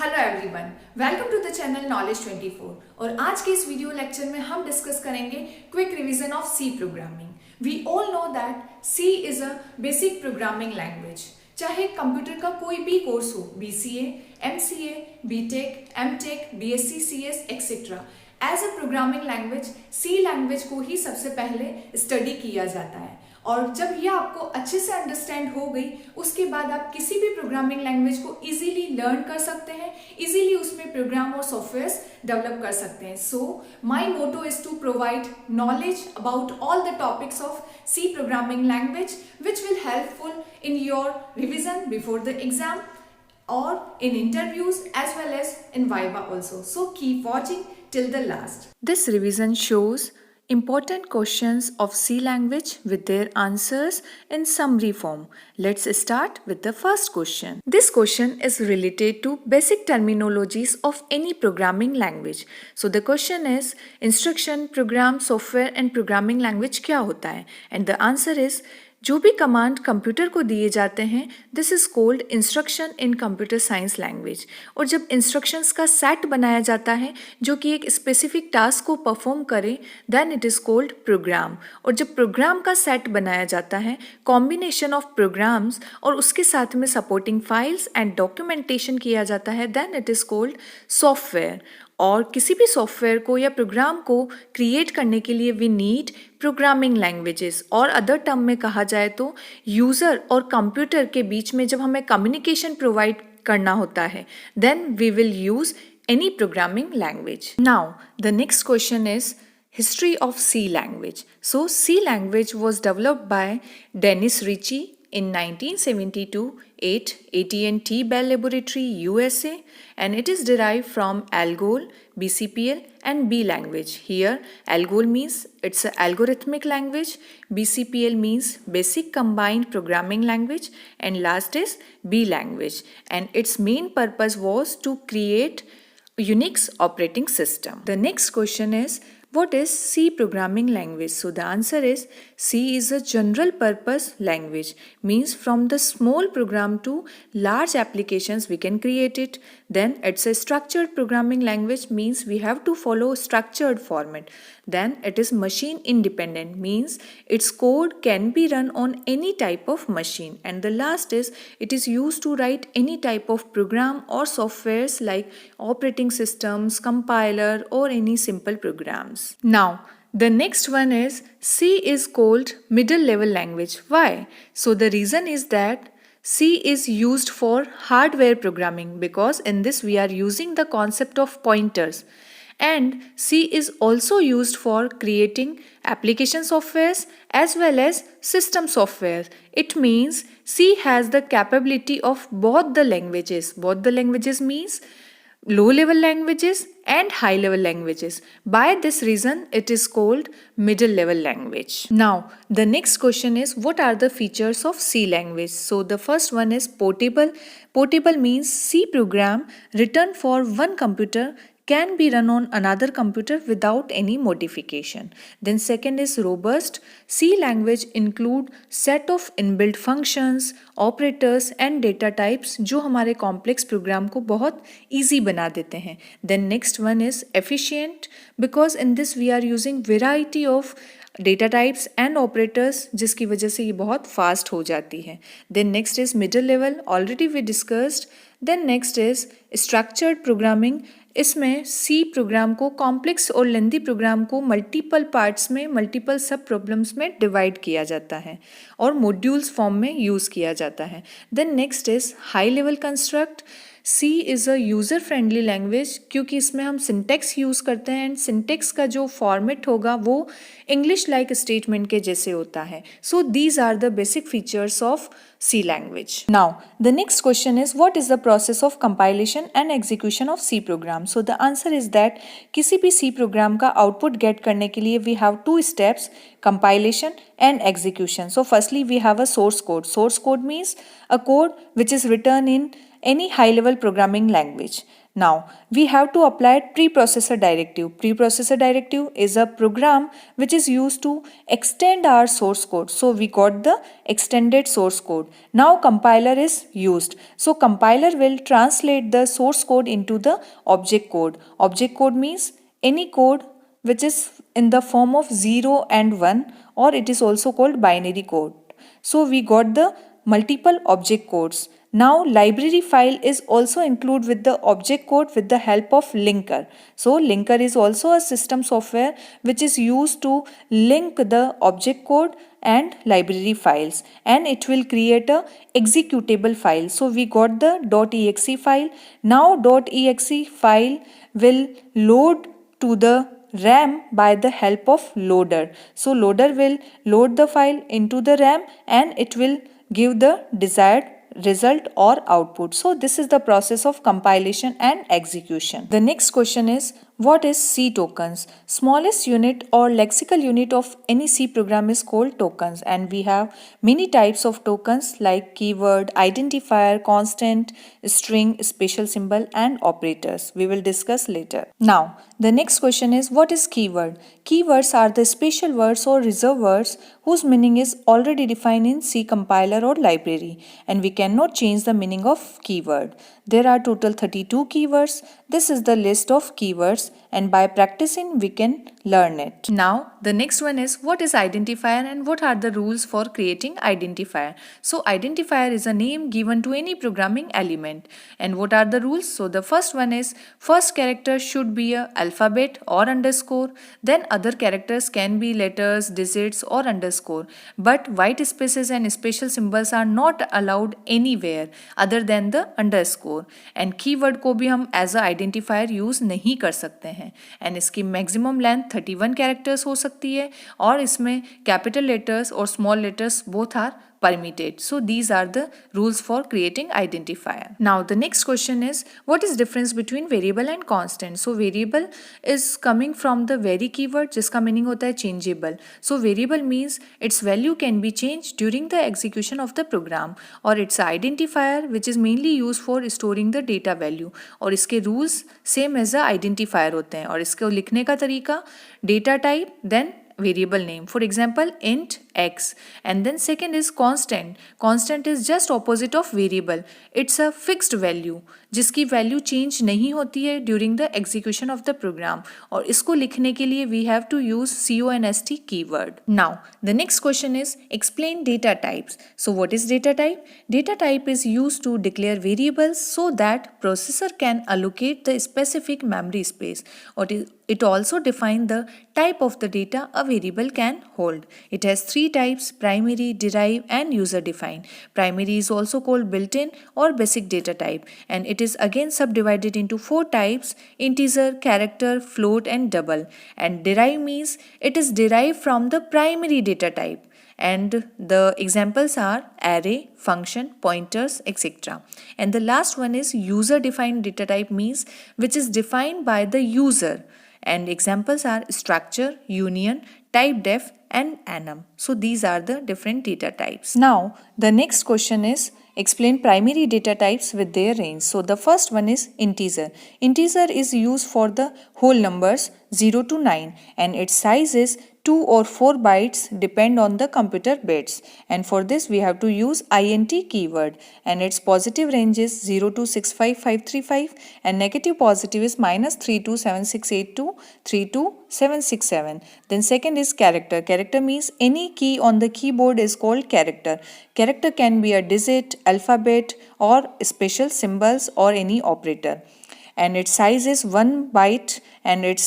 Hello everyone, welcome to the channel knowledge 24। और आज के इस वीडियो लेक्चर में हम डिस्कस करेंगे quick revision of C programming. We all know that C is a basic programming language. चाहे computer का कोई भी कोर्स हो, BCA, MCA, BTech, MTech, BSc, CS etcetera, as a programming language C language को ही सबसे पहले स्टडी किया जाता है। और जब यह आपको अच्छे से अंडरस्टैंड हो गई, उसके बाद आप किसी भी प्रोग्रामिंग लैंग्वेज को इजीली लर्न कर सकते हैं, इजीली उसमें प्रोग्राम और सॉफ्टवेयर्स डेवलप कर सकते हैं। So my motto is to provide knowledge about all the topics of C programming language which will helpful in your revision before the exam or in interviews as well as in Viva also. So keep watching till the last. This revision shows important questions of C language with their answers in summary form. Let's start with the first question. This question is related to basic terminologies of any programming language. So the question is instruction, program, software and programming language क्या होता है? And the answer is जो भी command computer को दिए जाते हैं, this is cold instruction in computer science language. और जब इंस्ट्रक्शंस का सेट बनाया जाता है जो कि एक स्पेसिफिक टास्क को परफॉर्म करे, then it is called program. और जब प्रोग्राम का सेट बनाया जाता है, कॉम्बिनेशन ऑफ प्रोग्राम्स और उसके साथ में सपोर्टिंग फाइल्स एंड डॉक्यूमेंटेशन किया जाता है, then it is called software. और किसी भी सॉफ्टवेयर को या प्रोग्राम को क्रिएट करने के लिए वी नीड प्रोग्रामिंग लैंग्वेजेस। और अदर टर्म में कहा जाए तो यूज़र और कंप्यूटर के बीच में जब हमें कम्युनिकेशन प्रोवाइड करना होता है, then we will use any programming language. Now the next question is history of C language. So C language was developed by Dennis Ritchie in 1972 at AT&T Bell Laboratory, USA, and it is derived from ALGOL, BCPL and B language. Here ALGOL means it's an algorithmic language, BCPL means basic combined programming language, and last is B language, and its main purpose was to create Unix operating system. The next question is, what is C programming language? So the answer is C is a general purpose language, means from the small program to large applications we can create it. Then it's a structured programming language, means we have to follow structured format. Then it is machine independent, means its code can be run on any type of machine. And the last is it is used to write any type of program or softwares like operating systems, compiler or any simple programs. Now the next one is C is called middle level language. Why? So the reason is that C is used for hardware programming, because in this we are using the concept of pointers. And C is also used for creating application softwares as well as system software. It means C has the capability of both the languages. Both the languages means low level languages and high level languages. By this reason it is called middle level language. Now the next question is, what are the features of C language? So the first one is portable. Portable means C program written for one computer can be run on another computer without any modification. Then second is robust. C language include set of inbuilt functions, operators and data types जो हमारे complex program को बहुत easy बना देते हैं. Then next one is efficient, because in this we are using variety of data types and operators, जिसकी वजह से ये बहुत फास्ट हो जाती है. Then next is middle level, already we discussed. Then next is structured programming. इसमें C program को, कॉम्प्लेक्स और लेंदी प्रोग्राम को मल्टीपल पार्ट्स में, मल्टीपल सब प्रॉब्लम्स में डिवाइड किया जाता है और मॉड्यूल्स फॉर्म में यूज़ किया जाता है. Then next is high level construct. C is a user friendly language, क्योंकि इसमें हम सिंटेक्स यूज़ करते हैं एंड सिंटेक्स का जो फॉर्मेट होगा वो इंग्लिश लाइक स्टेटमेंट के जैसे होता है. So these are the basic features of C language. Now the next question is, what is the process of compilation and execution of C program? So the answer is that किसी भी C program का output get करने के लिए we have two steps, compilation and execution. So firstly we have a source code. Source code means a code which is written in any high level programming language. Now we have to apply preprocessor directive. Preprocessor directive is a program which is used to extend our source code. So we got the extended source code. Now compiler is used. So compiler will translate the source code into the object code. Object code means any code which is in the form of 0 and 1, or it is also called binary code. So we got the multiple object codes. Now library file is also included with the object code with the help of linker. So linker is also a system software which is used to link the object code and library files, and it will create a executable file. So we got the .exe file. Now .exe file will load to the RAM by the help of loader. So loader will load the file into the RAM and it will give the desired result or output. So this is the process of compilation and execution. The next question is, what is C tokens? Smallest unit or lexical unit of any C program is called tokens, and we have many types of tokens like keyword, identifier, constant, string, special symbol and operators. We will discuss later. Now the next question is, what is keyword? Keywords are the special words or reserved words whose meaning is already defined in C compiler or library, and we cannot change the meaning of keyword. There are total 32 keywords. This is the list of keywords, and by practicing we can learn it. Now the next one is, what is identifier and what are the rules for creating identifier? So identifier is a name given to any programming element, and what are the rules? So the first one is, first character should be a alphabet or underscore, then other characters can be letters, digits or underscore, but white spaces and special symbols are not allowed anywhere other than the underscore, and keyword को भी हम as a identifier use नहीं कर सकते हैं, and इसकी maximum length 31 characters हो सकती है, और इसमें कैपिटल लेटर्स और small letters both are permitted. So these are the rules for creating identifier. Now the next question is, what is difference between variable and constant? So variable is coming from the vary keyword जिसका meaning होता है changeable. So variable means its value can be changed during the execution of the program, or it's an identifier which is mainly used for storing the data value, और इसके rules same as a identifier होते हैं, और इसको लिखने का तरीका data type then variable name, for example int x, and then second is constant. Constant is just opposite of variable. It's a fixed value जिसकी वैल्यू चेंज नहीं होती है during the execution of the program, और इसको लिखने के लिए we have to use CONST keyword. Now the next question is, explain data types. So what is data type? Data type is used to declare variables so that processor can allocate the specific memory space, or it also defines the type of the data a variable can hold. It has three types: primary, derived and user defined. Primary is also called built-in or basic data type, and it is again subdivided into four types: integer, character, float and double. And derived means it is derived from the primary data type, and the examples are array, function, pointers, etc. And the last one is user defined data type, means which is defined by the user, and examples are structure, union, typedef and enum. So these are the different data types. Now the next question is, explain primary data types with their range. So the first one is integer. Integer is used for the whole numbers 0 to 9, and its size is 2 or 4 bytes depend on the computer bits, and for this we have to use int keyword, and its positive range is 0 to 65535 and negative positive is -327682 32767. Then second is character. Character means any key on the keyboard is called character. Character can be a digit, alphabet or special symbols or any operator, and its size is 1 byte, and its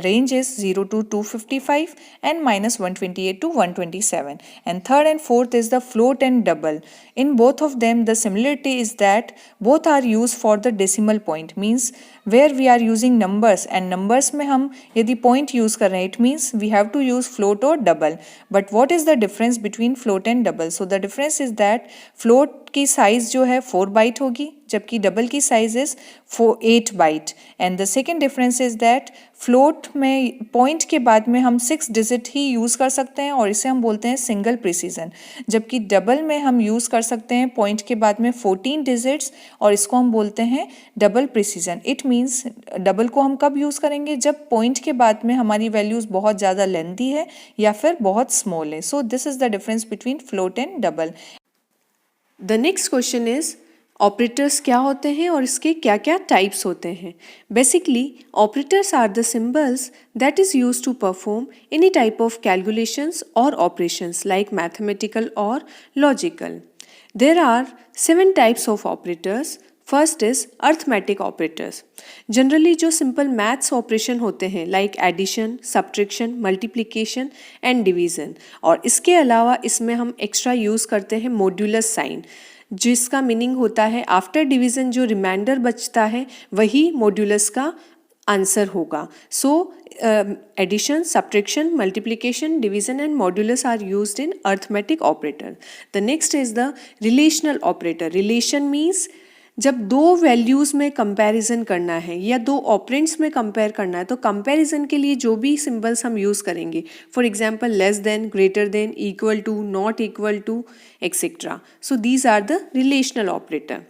range is 0 to 255 and -128 to 127. And third and fourth is the float and double. In both of them the similarity is that both are used for the decimal point, means where we are using numbers, and numbers में हम यदि point use कर रहे हैं, it means we have to use float or double. But what is the difference between float and double? So the difference is that float की size जो है 4 byte होगी, जबकि डबल की size is 8 byte. And the second difference is that float में point के बाद में हम 6 डिजिट ही यूज़ कर सकते हैं और इसे हम बोलते हैं सिंगल प्रिसीजन, जबकि डबल में हम यूज़ कर सकते हैं पॉइंट के बाद में 14 डिजिट्स और इसको हम बोलते हैं double precision. It means double को हम कब यूज़ करेंगे, जब पॉइंट के बाद में हमारी वैल्यूज़ बहुत ज़्यादा लेंथी है या फिर बहुत स्मॉल है। So this is the difference between float and double. The next question is operators क्या होते हैं और इसके क्या क्या टाइप्स होते हैं। Basically operators are the symbols that is use to perform any type of calculations और ऑपरेशंस लाइक मैथमेटिकल और logical. There are 7 types of operators. First is arithmetic operators. Generally जो सिंपल मैथ्स ऑपरेशन होते हैं like addition, subtraction, multiplication and division, और इसके अलावा इसमें हम एक्स्ट्रा यूज़ करते हैं मॉड्यूलस साइन, जिसका मीनिंग होता है आफ्टर डिवीजन जो रिमाइंडर बचता है वही मॉड्यूलस का आंसर होगा। So addition, subtraction, multiplication, division and modulus are used in arithmetic operator. The next is the relational operator. Relation means जब दो वैल्यूज़ में कंपैरिजन करना है या दो ऑपरेंड्स में कंपेयर करना है तो कंपैरिजन के लिए जो भी सिंबल्स हम यूज़ करेंगे, for example less than, greater than, equal to, not equal to, etcetera. So these are the relational operator.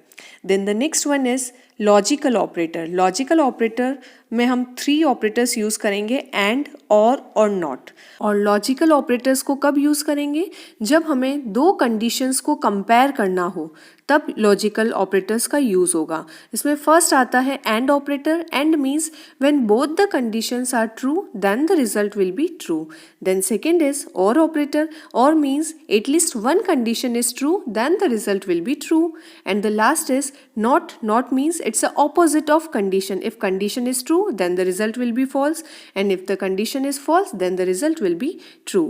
Then the next one is logical operator. Logical operator में हम 3 ऑपरेटर्स यूज़ करेंगे, and, or not. और logical operators को कब use करेंगे, जब हमें दो कंडीशंस को कंपेयर करना हो तब लॉजिकल ऑपरेटर्स का यूज़ होगा। इसमें फर्स्ट आता है and operator. And means when both the conditions are true then the result will be true. Then second is or operator. Or means at least one condition is true then the result will be true. And the last is not. Not means it's the opposite of condition. If condition is true then the result will be false, and if the condition is false then the result will be true.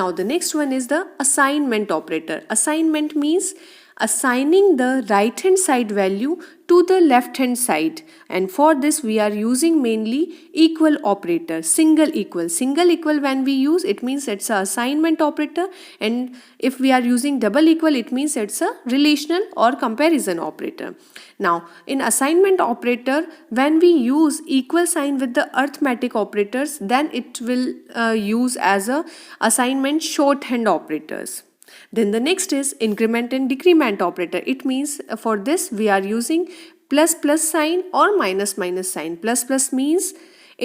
Now the next one is the assignment operator. Assignment means assigning the right hand side value to the left hand side, and for this we are using mainly equal operator. Single equal when we use, it means it's a assignment operator, and if we are using double equal it means it's a relational or comparison operator. Now in assignment operator, when we use equal sign with the arithmetic operators then it will use as a assignment shorthand operators. Then the next is increment and decrement operator. It means for this we are using plus sign or minus sign. Plus means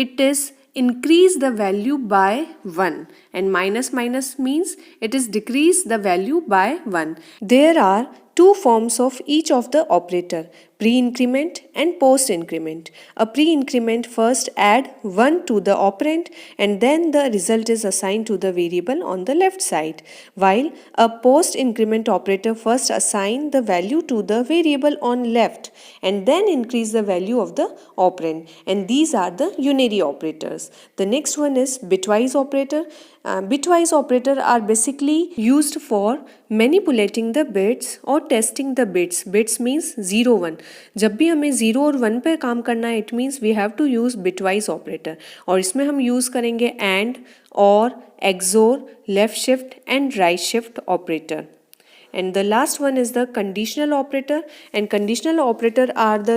it is increase the value by 1, and minus means it is decrease the value by 1. There are 2 forms of each of the operator, pre-increment and post-increment. A pre-increment first add 1 to the operand and then the result is assigned to the variable on the left side, while a post-increment operator first assign the value to the variable on left and then increase the value of the operand, and these are the unary operators. The next one is bitwise operator. Bitwise operator are basically used for manipulating the bits or testing the bits. Bits means 0 1. जब भी हमें 0 और 1 पे काम करना है, it means we have to use bitwise operator, और इसमें हम यूज़ करेंगे and, or, XOR, left shift and right shift operator. And the last one is the conditional operator, and conditional operator are the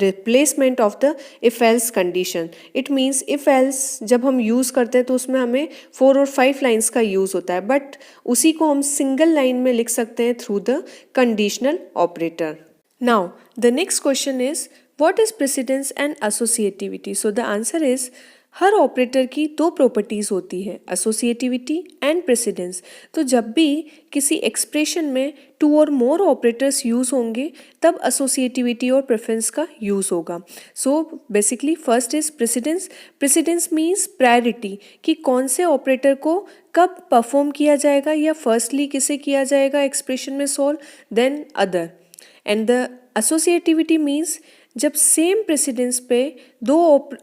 replacement of the if else condition. It means if else जब हम use करते हैं तो उसमें हमें 4 और 5 lines का use होता है, बट उसी को हम सिंगल लाइन में लिख सकते हैं through the conditional operator. Now the next question is what is precedence and associativity? So the answer is her operator की 2 प्रॉपर्टीज़ होती है, एसोसिएटिविटी एंड प्रेसिडेंस. तो जब भी किसी एक्सप्रेशन में 2 और मोर ऑपरेटर्स यूज़ होंगे तब एसोसिएटिविटी और प्रेफरेंस का यूज़ होगा. So basically first is precedence. Precedence means priority, कि कौन से ऑपरेटर को कब परफॉर्म किया जाएगा या फर्स्टली किसे किया जाएगा एक्सप्रेशन में solve, then other. And the associativity means जब सेम प्रेसिडेंस पे 2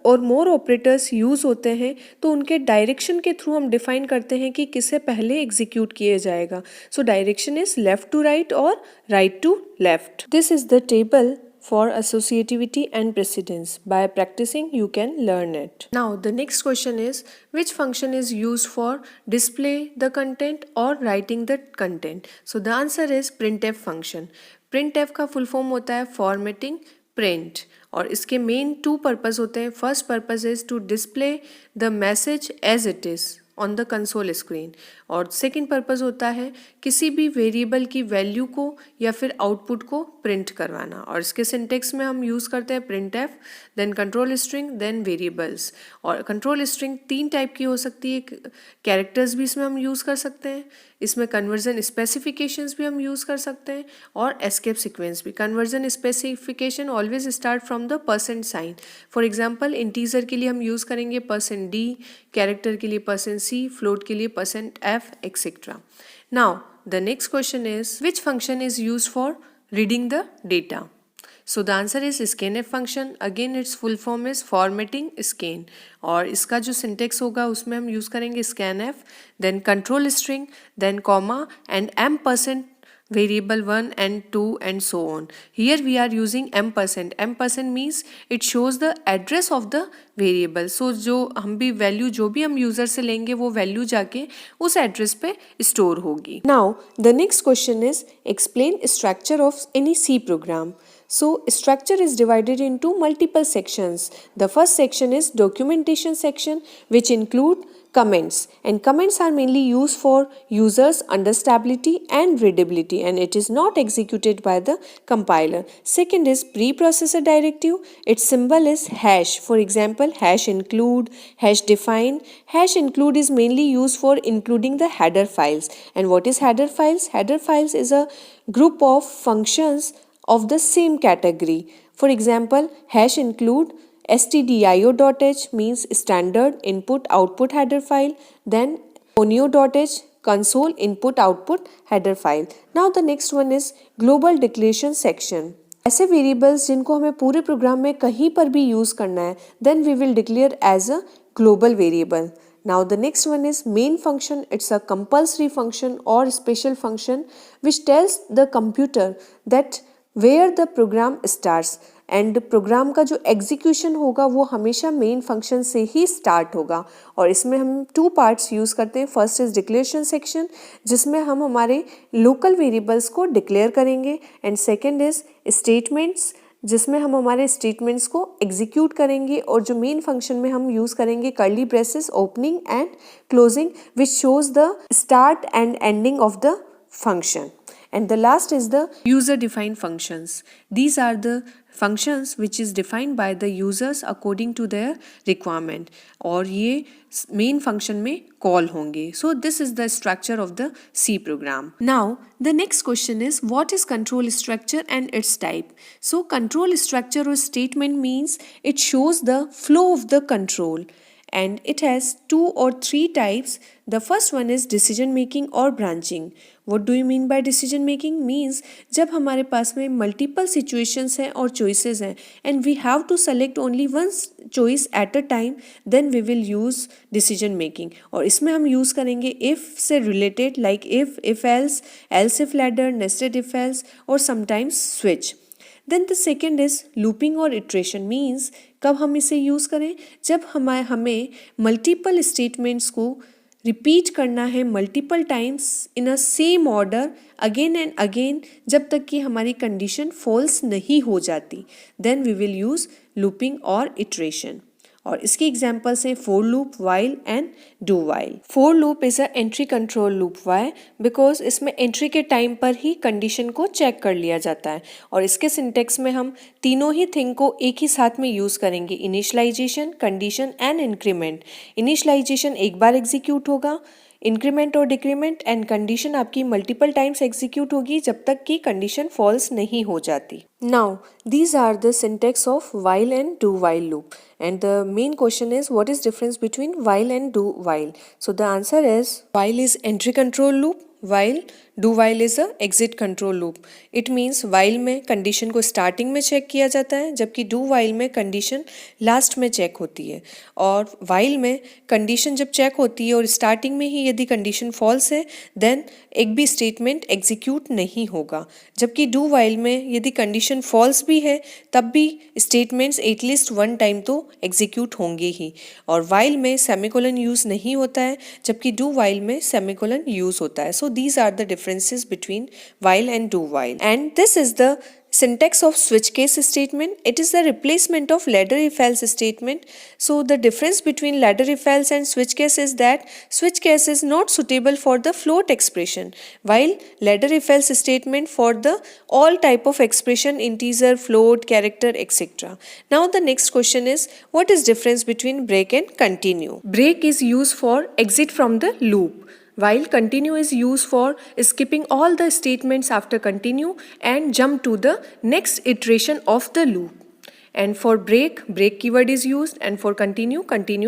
और मोर ऑपरेटर्स यूज़ होते हैं तो उनके डायरेक्शन के थ्रू हम डिफाइन करते हैं कि किसे पहले एग्जीक्यूट किया जाएगा. So direction is left to right और right to left. This is the table for associativity and precedence. By practicing you can learn it. Now the next question is which function is used for display the content or writing the content? So the answer is printf function. Print F का full form होता है formatting print, और इसके main 2 purpose होते हैं. First purpose is to display the message as it is on the console screen, और second purpose होता है किसी भी वेरिएबल की वैल्यू को या फिर आउटपुट को प्रिंट करवाना. और इसके सिंटेक्स में हम यूज़ करते हैं printf, then control string, then variables. और कंट्रोल स्ट्रिंग 3 टाइप की हो सकती है. कैरेक्टर्स भी इसमें हम यूज़ कर सकते हैं, इसमें कन्वर्जन स्पेसिफिकेशंस भी हम यूज़ कर सकते हैं, और एस्केप सीक्वेंस भी. Conversion specification always start from the percent sign. For example integer के लिए हम यूज़ करेंगे %d, कैरेक्टर के लिए %c, फ्लोट के लिए %f, etcetera. Now the next question is which function is used for reading the data. So the answer is scanf function. Again its full form is formatting scan, और इसका जो syntax होगा उसमें हम use करेंगे scanf, then control string, then comma and %, variable 1 and 2 and so on. Here we are using %. %, means it shows the address of the variable. So जो हम भी वैल्यू जो भी हम यूज़र से लेंगे वो वैल्यू जाके उस एड्रेस पे स्टोर होगी. Now the next question is explain structure of any C program. So structure is divided into multiple sections. The first section is documentation section, which include comments, and comments are mainly used for users understandability and readability, and it is not executed by the compiler. Second is preprocessor directive. Its symbol is hash. For example, hash include, hash define. Hash include is mainly used for including the header files. And what is header files? Header files is a group of functions of the same category. For example, hash include stdio.h means standard input output header file, then conio.h console input output header file. Now the next one is global declaration section. ऐसे variables जिनको हमें पूरे programme में कहीं पर भी use करना है, then we will declare as a global variable. Now the next one is main function. It's a compulsory function or special function which tells the computer that where the program starts, and program का जो execution होगा वो हमेशा main function से ही start होगा. और इसमें हम 2 पार्ट्स यूज़ करते हैं. फर्स्ट इज डिक्लेरेशन सेक्शन, जिसमें हम हमारे लोकल वेरिएबल्स को डिक्लेयर करेंगे, एंड सेकंड इज स्टेटमेंट्स, जिसमें हम हमारे स्टेटमेंट्स को एग्जीक्यूट करेंगे. और जो मेन फंक्शन में हम यूज़ करेंगे curly braces opening and closing which shows the start and ending of the function. And the last is the user defined functions. These are the functions which is defined by the users according to their requirement, और ये main function में call होंगे. So this is the structure of the C program. Now the next question is what is control structure and its type. So control structure or statement means it shows the flow of the control, and it has 2 or 3 types. The first one is decision making or branching. What do you mean by decision making? Means जब हमारे पास में multiple situations हैं और choices हैं and we have to select only one choice at a time, then we will use decision making. और इसमें हम use करेंगे if से related like if else, else if ladder, nested if else, और sometimes switch. Then the second is looping or iteration. Means कब हम इसे use करें? जब हमें मल्टीपल स्टेटमेंट्स को रिपीट करना है multiple times in a same order again and again, जब तक कि हमारी कंडीशन फॉल्स नहीं हो जाती, then we will use looping और इटरेशन. और इसकी एग्जाम्पल्स हैं for loop, while and do while. For loop is a entry control loop. Why? Because इसमें एंट्री के टाइम पर ही कंडीशन को चेक कर लिया जाता है. और इसके सिंटेक्स में हम तीनों ही थिंग को एक ही साथ में यूज़ करेंगे, initialization, condition and increment. Initialization एक बार एग्जीक्यूट होगा, इंक्रीमेंट और डिक्रीमेंट एंड कंडीशन आपकी मल्टीपल टाइम्स एग्जीक्यूट होगी जब तक कि कंडीशन फॉल्स नहीं हो जाती. Now these are the syntax of while and do while loop, and the main question is what is difference between while and do while. So the answer is while is entry control loop, while do while is a exit control loop. It means while में condition को starting में check किया जाता है, जबकि do while में condition last में check होती है. और while में कंडीशन जब चेक होती है और स्टार्टिंग में ही यदि कंडीशन फॉल्स है देन एक भी स्टेटमेंट एग्जीक्यूट नहीं होगा. जबकि do while में यदि कंडीशन फॉल्स भी है तब भी स्टेटमेंट्स एटलीस्ट 1 टाइम तो एग्जीक्यूट होंगे ही. और while में सेमीकोलन यूज़ नहीं होता है, जबकि do while में सेमीकोलन यूज़ होता है. सो these are the differences between while and do while. And this is the syntax of switch case statement. It is the replacement of ladder if else statement. So the difference between ladder if else and switch case is that switch case is not suitable for the float expression, while ladder if else statement for the all type of expression, integer, float, character, etc. Now the next question is, what is difference between break and continue? Break is used for exit from the loop, while continue is used for skipping all the statements after continue and jump to the next iteration of the loop. And for break keyword is used, and for continue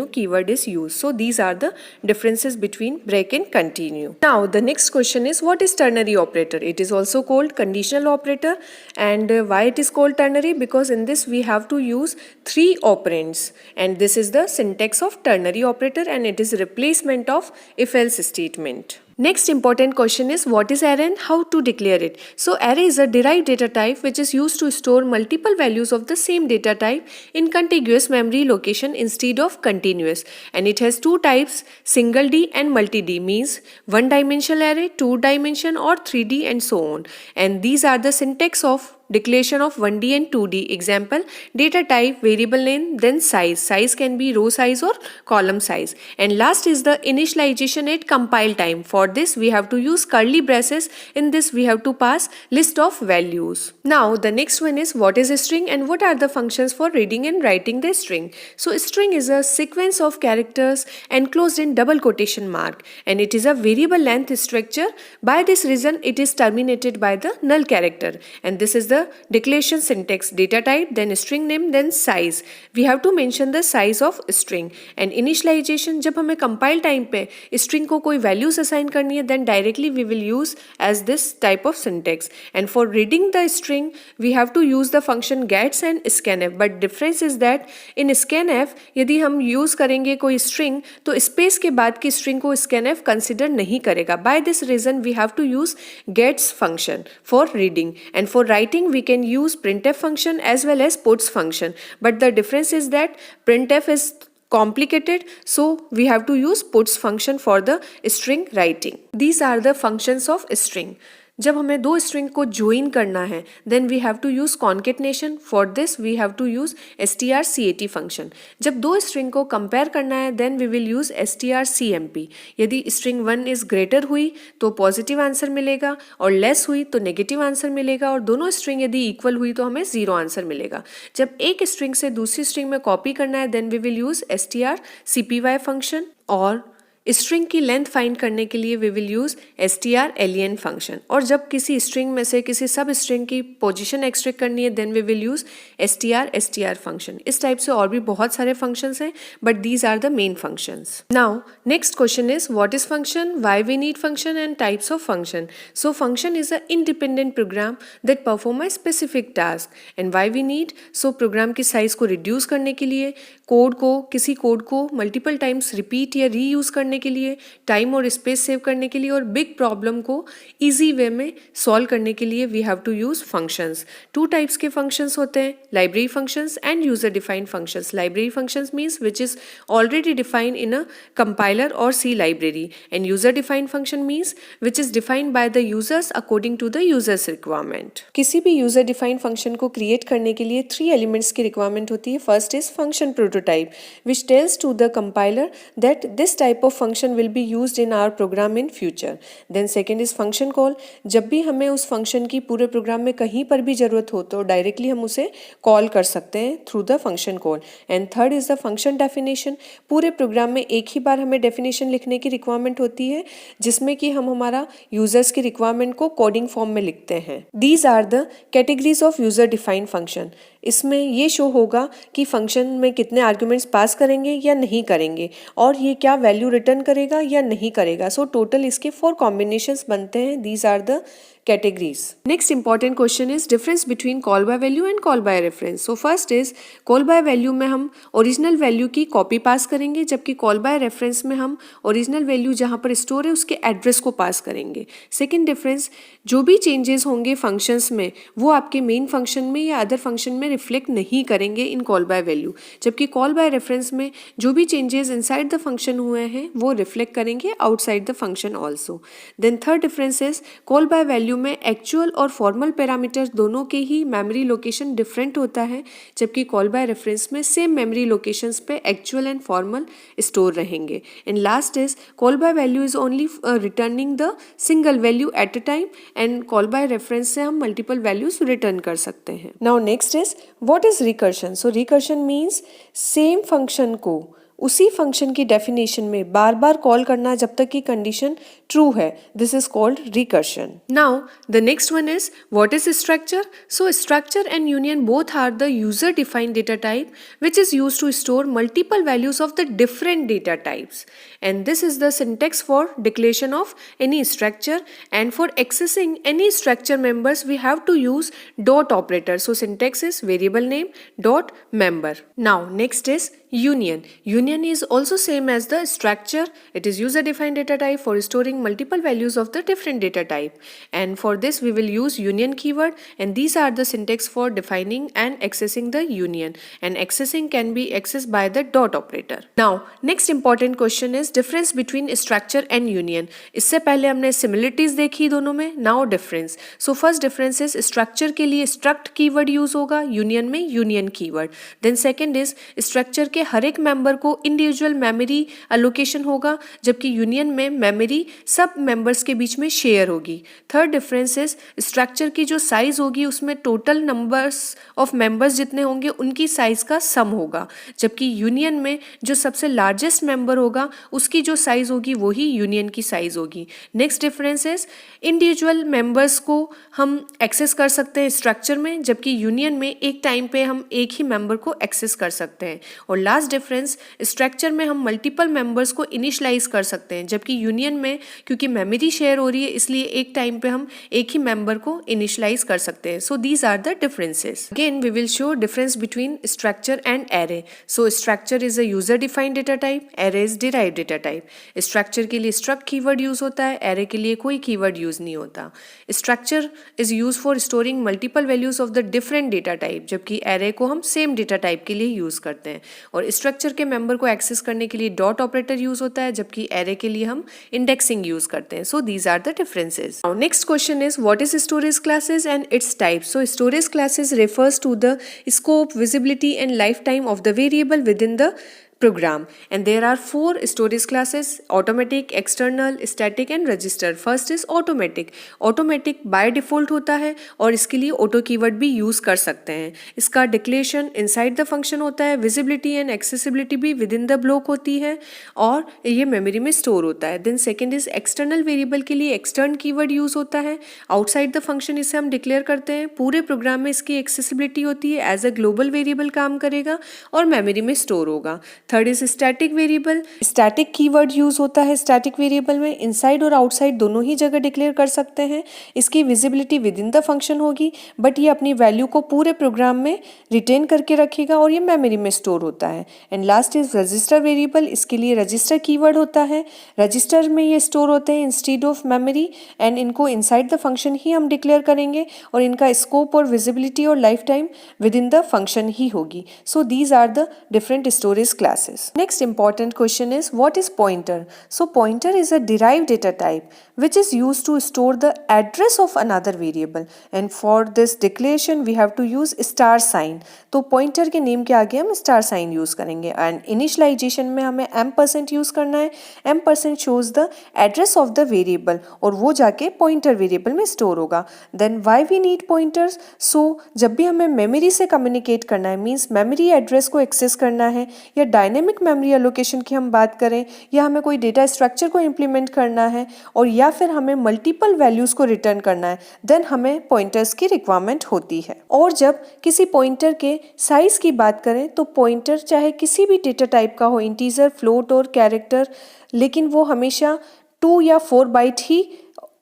keyword is used. So these are the differences between break and continue. Now the next question is, what is ternary operator? It is also called conditional operator. And why it is called ternary? Because in this we have to use 3 operands, and this is the syntax of ternary operator, and it is replacement of if else statement. Next important question is, what is array and how to declare it? So array is a derived data type which is used to store multiple values of the same data type in contiguous memory location instead of continuous, and it has 2 types, single D and multi D, means 1 dimensional array, 2 dimension or 3D and so on. And these are the syntax of declaration of 1D and 2D. Example, data type, variable name, then size. Size can be row size or column size. And last is the initialization at compile time. For this we have to use curly braces. In this we have to pass list of values. Now the next one is, what is a string and what are the functions for reading and writing the string? So string is a sequence of characters enclosed in double quotation mark, and it is a variable length structure. By this reason it is terminated by the null character, and this is the declaration syntax, data type, then string name, then size. We have to mention the size of string. And initialization, जब हमें compile time पे string को कोई values assign करनी है, then directly we will use as this type of syntax. And for reading the string we have to use the function gets and scanf. But difference is that in scanf यदि हम use करेंगे कोई string तो space के बाद की string को scanf consider नहीं करेगा. By this reason we have to use gets function for reading, and for writing we can use printf function as well as puts function. But the difference is that printf is complicated, so we have to use puts function for the string writing. These are the functions of string. जब हमें 2 string को join करना है, then we have to use concatenation. For this we have to use strcat function. जब 2 string को compare करना है, then we will use strcmp. यदि स्ट्रिंग 1 इज ग्रेटर हुई तो पॉजिटिव आंसर मिलेगा, और लेस हुई तो नेगेटिव आंसर मिलेगा, और दोनों स्ट्रिंग यदि इक्वल हुई तो हमें 0 आंसर मिलेगा. जब एक स्ट्रिंग से दूसरी स्ट्रिंग में कॉपी करना है, then we will use strcpy function, और स्ट्रिंग की लेंथ फाइंड करने के लिए we will use strlen function. और जब किसी स्ट्रिंग में से किसी सब स्ट्रिंग की पोजीशन एक्सट्रैक्ट करनी है, then we will use str function. इस टाइप से और भी बहुत सारे फंक्शंस हैं, but these are the main functions. Now next question is, what is function, why we need function, and types of function. So function is a independent program that perform a specific task. And why we need, so program की size को reduce करने के लिए, किसी code को multiple times repeat या reuse करने के लिए, टाइम और स्पेस सेव करने के लिए, और बिग प्रॉब्लम को इजी वे में सॉल्व करने के लिए we have to use functions. 2 types के फंक्शंस होते हैं, library functions and user defined functions. Library functions means which is already defined in a compiler और C library, and user defined function means which is defined by the users according to the users requirement. किसी भी user defined function को create करने के लिए 3 elements की requirement होती है. First is function prototype which tells to the compiler that this type of function will be used in our program in future. Then second is function call. जब भी हमें उस function की पूरे प्रोग्राम में कहीं पर भी जरूरत हो तो डायरेक्टली हम उसे कॉल कर सकते हैं through the function call. And third is the function definition. पूरे प्रोग्राम में एक ही बार हमें डेफिनेशन लिखने की रिक्वायरमेंट होती है, जिसमें कि हम हमारा यूजर्स की रिक्वायरमेंट को कोडिंग फॉर्म में लिखते हैं. These are the categories of user defined function. इसमें ये शो होगा कि फंक्शन में कितने आर्ग्यूमेंट्स पास करेंगे या नहीं करेंगे, और ये क्या वैल्यू रिटर्न करेगा या नहीं करेगा. सो टोटल इसके 4 कॉम्बिनेशंस बनते हैं. These are the categories. Next important question is difference between call by value and call by reference. So first is call by value में हम original value की copy पास करेंगे, जबकि call by reference में हम original value जहाँ पर store है उसके address को पास करेंगे. Second difference, जो भी changes होंगे functions में वो आपके main function में या other function में reflect नहीं करेंगे in call by value, जबकि call by reference में जो भी changes inside the function हुए हैं वो reflect करेंगे outside the function also. Then third difference is call by value में एक्चुअल और फॉर्मल पैरामीटर्स दोनों के ही मेमोरी लोकेशन डिफरेंट होता है, जबकि कॉल बाय रेफरेंस में सेम मेमोरी लोकेशंस पे एक्चुअल एंड फॉर्मल स्टोर रहेंगे. And last is call by value is only returning the single value at a time, and call by reference से हम multiple values return कर सकते हैं. Now next is what is recursion. So recursion means same function को उसी function की definition में बार बार call करना जब तक कि कंडीशन ट्रू है. This is called recursion. Now the next one is what is structure. So structure and union both are the user defined data type which is used to store multiple values of the different data types, and this is the syntax for declaration of any structure, and for accessing any structure members we have to use dot operator. So syntax is variable name dot member. Now next is union. Union is also same as the structure. It is user defined data type for storing multiple values of the different data type, and for this we will use union keyword, and these are the syntax for defining and accessing the union, and accessing can be accessed by the dot operator. Now next important question is difference between structure and union. इससे पहले हमने similarities देखी दोनों में, now difference. So first difference is structure के लिए struct keyword use होगा, union में union keyword. Then second is structure के हर एक मेंबर को इंडिविजुअल मेमोरी अलोकेशन होगा, जबकि यूनियन में मेमोरी सब मेंबर्स के बीच में शेयर होगी. थर्ड डिफरेंस इज स्ट्रक्चर की जो साइज होगी उसमें टोटल नंबर्स ऑफ मेंबर्स जितने होंगे उनकी साइज का सम होगा, जबकि यूनियन में जो सबसे लार्जेस्ट मेंबर होगा उसकी जो साइज होगी वही यूनियन की साइज होगी. Next difference is individual members को हम एक्सेस कर सकते हैं स्ट्रक्चर में, जबकि यूनियन में एक टाइम पे हम एक ही मेंबर को एक्सेस कर सकते हैं. और लास्ट डिफरेंस, स्ट्रक्चर में हम मल्टीपल मेंबर्स को इनिशियलाइज कर सकते हैं, जबकि यूनियन में क्योंकि मेमोरी शेयर हो रही है इसलिए एक टाइम पे हम एक ही मेंबर को इनिशियलाइज कर सकते हैं. So these are the differences. Again we will show difference between structure and array. So structure is a user defined data type, array is derived data type. Structure के लिए struct keyword use होता है, array के लिए कोई keyword use नहीं होता. Structure is use for storing multiple values of the different data type, जबकि एरे को हम सेम डेटा टाइप के लिए यूज करते हैं. और स्ट्रक्चर के मेंबर को एक्सेस करने के लिए डॉट ऑपरेटर यूज होता है, जबकि एरे के लिए हम इंडेक्सिंग यूज करते हैं. So these are the differences. Now next question is what is storage classes and its types. So storage classes refers to the scope, visibility and lifetime of the variable within the program, and there are 4 storage classes: automatic, external, static and register. First is automatic. Automatic by default होता है और इसके लिए auto keyword भी use कर सकते हैं. इसका declaration inside the function होता है, visibility and accessibility भी within the block होती है और ये memory में store होता है. Then second is external variable के लिए extern keyword use होता है, outside the function इसे हम declare करते हैं. पूरे प्रोग्राम में इसकी accessibility होती है, as a global variable काम करेगा और memory में store होगा. Third is static variable. Static keyword use होता है स्टैटिक वेरिएबल में, इनसाइड और आउटसाइड दोनों ही जगह डिक्लेयर कर सकते हैं. इसकी visibility with in the function होगी, बट ये अपनी वैल्यू को पूरे प्रोग्राम में रिटेन करके रखेगा और ये मेमोरी में स्टोर होता है. And last is register variable. इसके लिए रजिस्टर कीवर्ड होता है, रजिस्टर में ये स्टोर होते हैं इंस्टेड ऑफ मेमोरी, एंड इनको इनसाइड द फंक्शन ही हम डिक्लेयर करेंगे और इनका स्कोप और विजिबिलिटी और life time within the function ही होगी. So these are the different storage classes. Next important question is what is pointer? So pointer is a derived data type which is used to store the address of another variable, and for this declaration we have to use star sign. तो pointer के name के आगे हम star sign use करेंगे. And initialisation में हमें %% use करना है. %% shows the address of the variable और वो जाके pointer वेरिएबल में स्टोर होगा. Then why we need pointers? So जब भी हमें मेमोरी से कम्युनिकेट करना है, मीन्स मेमोरी एड्रेस को एक्सेस करना है, या डायनेमिक मेमोरी एलोकेशन की हम बात करें, या हमें कोई डेटा स्ट्रक्चर को इम्प्लीमेंट करना है, और या फिर हमें मल्टीपल वैल्यूज को रिटर्न करना है, देन हमें पॉइंटर्स की रिक्वायरमेंट होती है. और जब किसी पॉइंटर के साइज की बात करें तो पॉइंटर चाहे किसी भी डेटा टाइप का हो, इंटीजर, फ्लोट और कैरेक्टर, लेकिन वो हमेशा 2 या 4 बाइट ही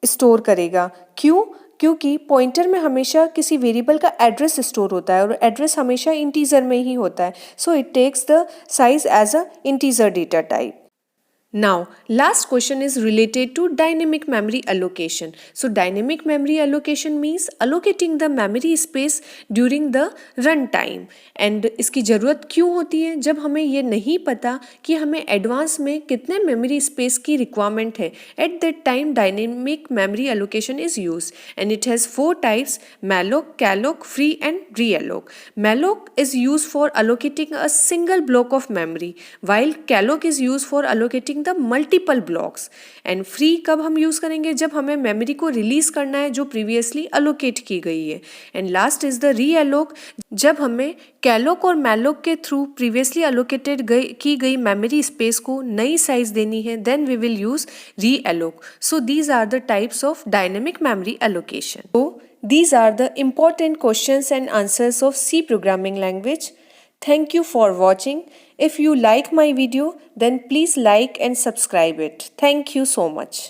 स्टोर करेगा. क्यों? क्योंकि पॉइंटर में हमेशा किसी वेरिएबल का एड्रेस स्टोर होता है और एड्रेस हमेशा इंटीजर में ही होता है, so it takes the size as a integer data type. Now, last question is related to dynamic memory allocation. So, dynamic memory allocation means allocating the memory space during the run time. And इसकी ज़रूरत क्यों होती है? जब हमें ये नहीं पता कि हमें एडवांस में कितने मेमोरी स्पेस की रिक्वायरमेंट है. At that time, dynamic memory allocation is used. And it has 4 types: malloc, calloc, free and realloc. Malloc is used for allocating a single block of memory, while calloc is used for allocating the multiple blocks. And free कब हम use करेंगे? जब हमें memory को release करना है जो previously allocate की गई है. एंड लास्ट इज द रीअलोक, जब हमें कैलोक और मैलोक के थ्रू प्रीवियसली अलोकेटेड की गई मेमोरी स्पेस को नई साइज देनी है, then we will use realloc. So these are the types of dynamic memory allocation. So these are the important questions and answers of C programming language. Thank you for watching. If you like my video, then please like and subscribe it. Thank you so much.